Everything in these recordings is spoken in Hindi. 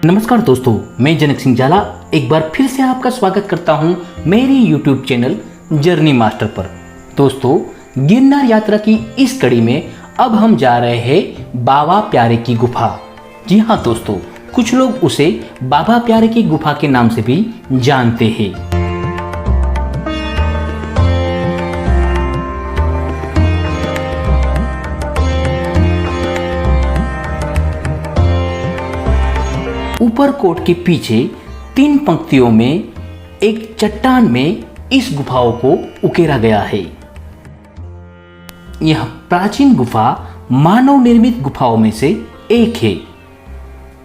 नमस्कार दोस्तों, मैं जनक सिंह जाला एक बार फिर से आपका स्वागत करता हूं मेरी YouTube चैनल जर्नी मास्टर पर। दोस्तों, गिरनार यात्रा की इस कड़ी में अब हम जा रहे हैं बाबा प्यारे की गुफा। जी हाँ दोस्तों, कुछ लोग उसे बाबा प्यारे की गुफा के नाम से भी जानते हैं। ऊपर कोट के पीछे 3 पंक्तियों में एक चट्टान में इस गुफाओं को उकेरा गया है। यह प्राचीन गुफा मानव निर्मित गुफाओं में से एक है।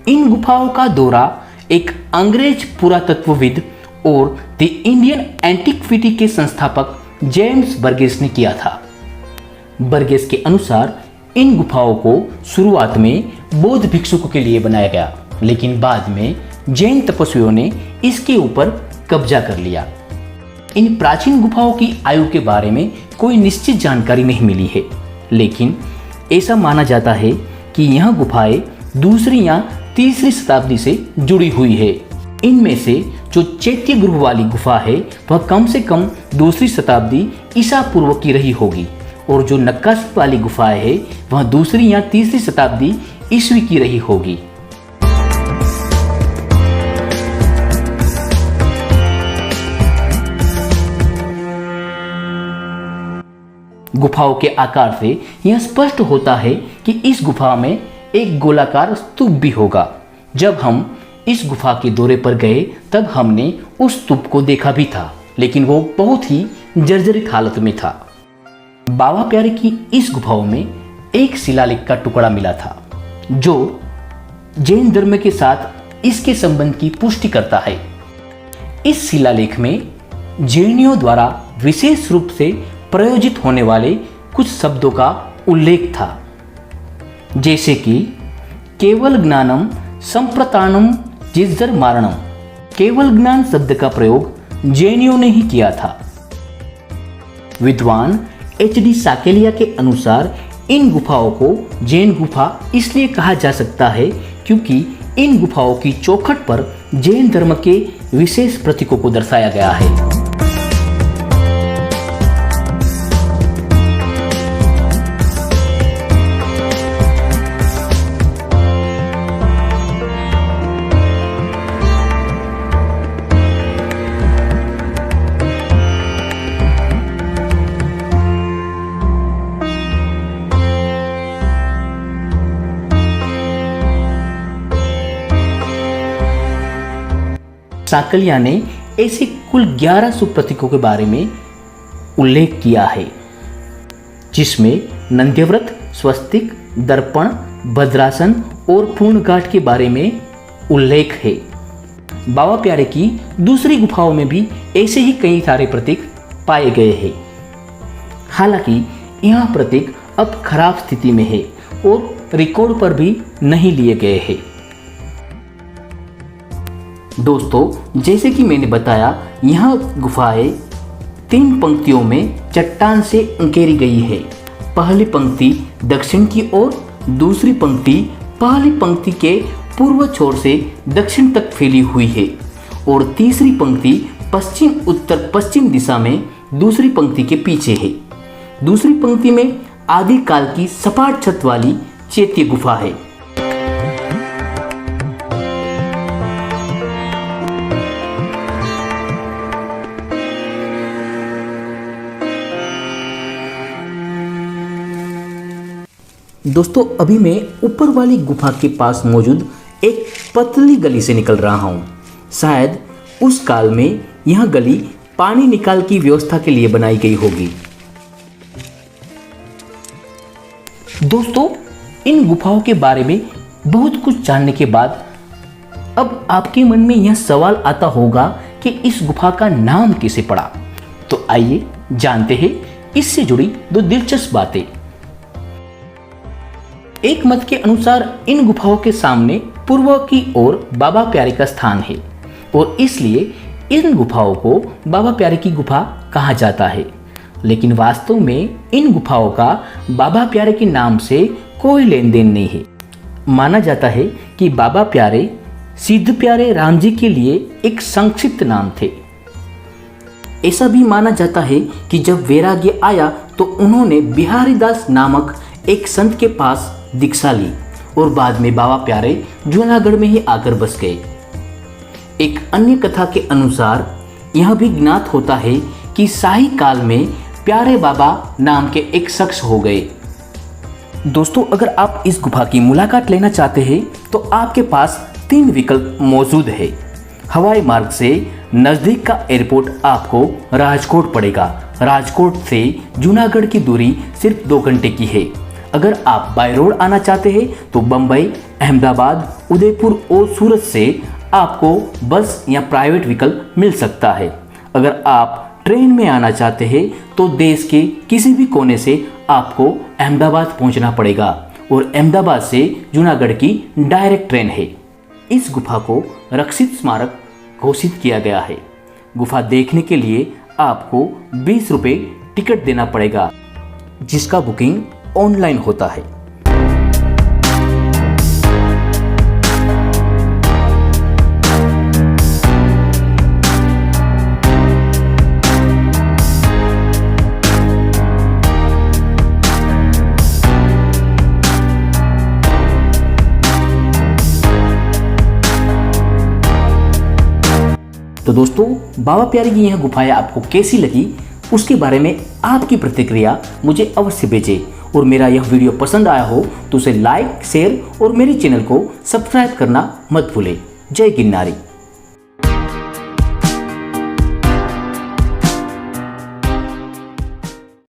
इन गुफाओं का दौरा एक अंग्रेज पुरातत्वविद और द इंडियन एंटिक्विटी के संस्थापक जेम्स बर्गेस ने किया था। बर्गेस के अनुसार इन गुफाओं को शुरुआत में बौद्ध भिक्षुकों के लिए बनाया गया, लेकिन बाद में जैन तपस्वियों ने इसके ऊपर कब्जा कर लिया। इन प्राचीन गुफाओं की आयु के बारे में कोई निश्चित जानकारी नहीं मिली है, लेकिन ऐसा माना जाता है कि यह गुफाएं दूसरी या तीसरी शताब्दी से जुड़ी हुई है। इनमें से जो चैत्य गृह वाली गुफा है वह कम से कम दूसरी शताब्दी ईसा पूर्व की रही होगी, और जो नक्काशी वाली गुफाएं है वह दूसरी या तीसरी शताब्दी ईस्वी की रही होगी। गुफाओं के आकार से यह स्पष्ट होता है कि इस गुफा में एक गोलाकार स्तूप भी होगा। जब हम इस गुफा के दौरे पर गए तब हमने उस स्तूप को देखा भी था, लेकिन वो बहुत ही जर्जरित हालत में था। बाबा प्यारे की इस गुफाओं में एक शिलालेख का टुकड़ा मिला था जो जैन धर्म के साथ इसके संबंध की पुष्टि करता है। इस शिलालेख में जैनियों द्वारा विशेष रूप से प्रयोजित होने वाले कुछ शब्दों का उल्लेख था, जैसे कि केवल ज्ञानम संप्रतानम जिज्जर मारणम। केवल ज्ञान शब्द का प्रयोग जैनियों ने ही किया था। विद्वान HD साकेलिया के अनुसार इन गुफाओं को जैन गुफा इसलिए कहा जा सकता है क्योंकि इन गुफाओं की चौखट पर जैन धर्म के विशेष प्रतीकों को दर्शाया गया है। साकलिया ने ऐसे कुल 1100 प्रतीकों के बारे में उल्लेख किया है, जिसमें नंद्यव्रत, स्वस्तिक, दर्पण, भद्रासन और पूर्णघाट के बारे में उल्लेख है। बाबा प्यारे की दूसरी गुफाओं में भी ऐसे ही कई सारे प्रतीक पाए गए हैं। हालांकि यह प्रतीक अब खराब स्थिति में है और रिकॉर्ड पर भी नहीं लिए गए हैं। दोस्तों, जैसे कि मैंने बताया, यह गुफाएं 3 पंक्तियों में चट्टान से उकेरी गई है। पहली पंक्ति दक्षिण की ओर, दूसरी पंक्ति पहली पंक्ति के पूर्व छोर से दक्षिण तक फैली हुई है, और तीसरी पंक्ति पश्चिम उत्तर पश्चिम दिशा में दूसरी पंक्ति के पीछे है। दूसरी पंक्ति में आदि काल की सपाट छत वाली चैत्य गुफा है। दोस्तों, अभी मैं ऊपर वाली गुफा के पास मौजूद एक पतली गली से निकल रहा हूँ। शायद उस काल में यह गली पानी निकाल की व्यवस्था के लिए बनाई गई होगी। दोस्तों, इन गुफाओं के बारे में बहुत कुछ जानने के बाद अब आपके मन में यह सवाल आता होगा कि इस गुफा का नाम कैसे पड़ा। तो आइए जानते हैं इससे जुड़ी 2 दिलचस्प बातें। एक मत के अनुसार इन गुफाओं के सामने पूर्व की ओर बाबा प्यारे का स्थान है, और इसलिए इन गुफाओं को बाबा प्यारे की गुफा कहा जाता है। लेकिन वास्तव में इन गुफाओं का बाबा प्यारे के नाम से कोई लेन देन नहीं है। माना जाता है कि बाबा प्यारे सिद्ध प्यारे राम जी के लिए एक संक्षिप्त नाम थे। ऐसा भी माना जाता है कि जब वैराग्य आया तो उन्होंने बिहारी दास नामक एक संत के पास दीक्षा ली और बाद में बाबा प्यारे जूनागढ़ में ही आकर बस गए। एक अन्य कथा के अनुसार यह भी ज्ञात होता है कि शाही काल में प्यारे बाबा नाम के एक शख्स हो गए। दोस्तों, अगर आप इस गुफा की मुलाकात लेना चाहते हैं तो आपके पास 3 विकल्प मौजूद है। हवाई मार्ग से नज़दीक का एयरपोर्ट आपको राजकोट पड़ेगा। राजकोट से जूनागढ़ की दूरी सिर्फ 2 घंटे की है। अगर आप बाय रोड आना चाहते हैं तो बम्बई, अहमदाबाद, उदयपुर और सूरत से आपको बस या प्राइवेट विकल्प मिल सकता है। अगर आप ट्रेन में आना चाहते हैं तो देश के किसी भी कोने से आपको अहमदाबाद पहुंचना पड़ेगा और अहमदाबाद से जूनागढ़ की डायरेक्ट ट्रेन है। इस गुफा को रक्षित स्मारक घोषित किया गया है। गुफा देखने के लिए आपको 20 रुपये टिकट देना पड़ेगा, जिसका बुकिंग ऑनलाइन होता है। तो दोस्तों, बाबा प्यारे की यह गुफाएं आपको कैसी लगी, उसके बारे में आपकी प्रतिक्रिया मुझे अवश्य भेजें। और मेरा यह वीडियो पसंद आया हो तो उसे लाइक, शेयर और मेरे चैनल को सब्सक्राइब करना मत भूलें। जय गिरनारी।